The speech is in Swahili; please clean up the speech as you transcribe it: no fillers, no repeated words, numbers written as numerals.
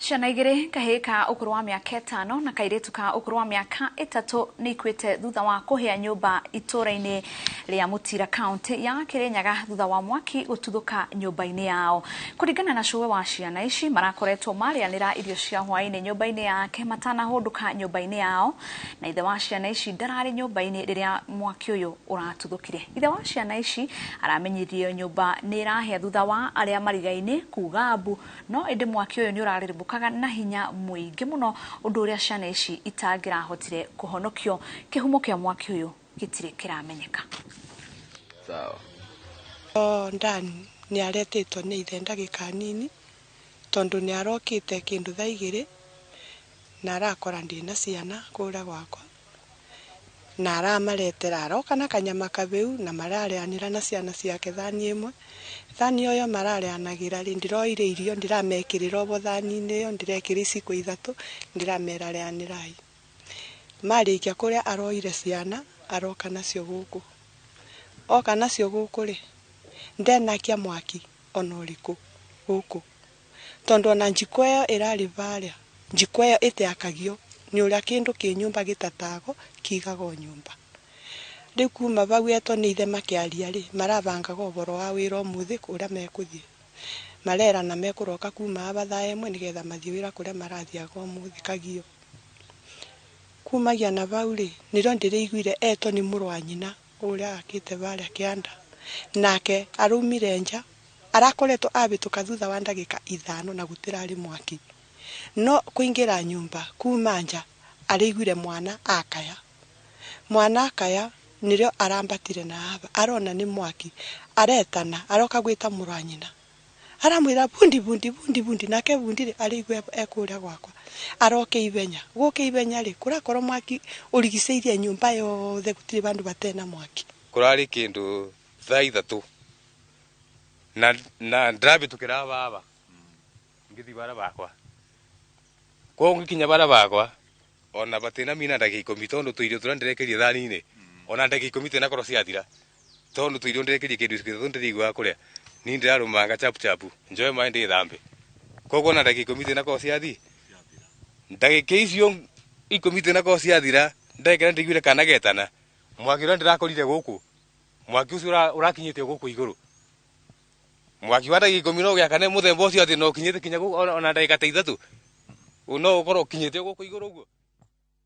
Ciana igĩrĩ, kahĩĩ ka ũkũrũ wa mĩaka 5 na kairĩtu ka ũkũrũ wa mĩaka 3 nĩ ikuĩte thutha wa kũhĩa nyũmba itũũra-inĩ rĩa Mũtira kaunti ya Kirinyaga thutha wa mwaki gũtuthũka nyũmba-inĩ yao. Kũringana na cũwe wa ciana ici, marakoretwo marĩanĩra irio cia hwaĩ-inĩ nyũmba-inĩ yake matanahũndũka nyũmba-inĩ yao, na ithe wa ciana ici ndararĩ nyũmba-inĩ rĩrĩa mwaki ũyũ ũratuthũkire. Ithe wa ciana ici aramenyirie nyũmba nĩ ĩrahĩa thutha wa arĩa marigaine kuga mbu, no ĩndĩ mwaki ũyũ nĩ ũrarĩrĩmbũka na hinya mũingĩ mũno, ũndũ ũrĩa ciana ici itangĩrahotire kũhonokio. Kĩhumo kĩa mwaki ũyũ gĩtirĩ kĩramenyeka. Ndani nĩ aretĩtwo nĩ ithe ndagĩka nini tondũ nĩ arokĩte kĩndũ thaa 2 na arakora ndĩna ciana kũrĩa gwakwa, na aramaretera aroka na kanyama kabeu na mararĩanĩra na ciana ciake thani ĩmwe. Thani ũyũ mararĩanagĩra rĩ, ndiroire irio ndiramekĩrĩra obo thani-inĩ ĩyo, ndirekĩra iciko 3 ndiramera rĩanĩrai. Marĩkia kũrĩa aroire ciana aroka nacio gũkũ. Oka nacio gũkũ rĩ, ndenakia mwaki ona ũrĩkũ gũkũ, tondũ ona njiko ĩyo ĩrarĩ barĩa, njiko ĩyo ĩteakagio nĩ ũrĩa kĩndũ kĩ nyũmba gĩtatago kigagwo nyũmba. Rĩu kuma bau eto nĩ ithe makĩaria rĩ, marabangaga ũboro wa wĩra ũmũthĩ kũrĩa mekũthiĩ. Marerana mekũroka kuma aba thaa 1 nĩgetha mathiĩ wĩra kũrĩa marathiaga ũmũthĩ kagio. Kumagia na bau rĩ, nĩrĩo ndĩrĩiguire eto nĩ mũrũ wa nyina ũrĩa akĩte barĩa kĩanda, nake araumire nja, arakoretwo abĩtũka thutha wa ndagĩka 5 na gũtirarĩ mwaki. No kũingĩra nyũmba kuma nja arĩiguire mwana akaya. Mwana akaya nĩrĩo arambatire na aba, arona nĩ mwaki, aretana aroka gwĩta mũrũ wa nyina, aramwĩra bundi bundi bundi bundi, nake bundi rĩ arĩigua ekũrĩa gwakwa. Aroke ibenya, gũke ibenya rĩ, kũrakorwo mwaki ũrigicĩirie nyũmba yothe, gũtirĩ bandũ batena mwaki. Kũrarĩ kĩndũ thaa 3 na ndĩrabĩtũkĩra baba ngĩthiĩ bara bakwa. Kwa ngĩkinya bara bakwa ona batĩna mina ndagĩka 10 tondũ tũirio tũrĩa ndĩrekerie thani-inĩ ona ndagĩka 10 tĩnakorwo ciathira, tondũ tũirio ndĩrekerie kĩndũ gĩkĩ ndĩrĩiguaga kũrĩa, ni ndĩrarũmanga chapu chapu njoe maĩ ndĩthambe. Koguo ona ndagĩka 10 tĩnakorwo ciathira, ndagĩka icio 10 tĩnakorwo ciathira, ndagĩka ndĩiguire kana getana mwaki ũrĩa ndĩrakorire gũkũ, mwaki ũcio ũrakinyĩte gũkũ igũrũ. Mwaki wa ndagĩka 10 no gĩakane mũthemba ũcio atĩ no kinyĩte kinya ona ndagĩka 3 no ũkorwo kinyĩte gũkũ igũrũ ũguo.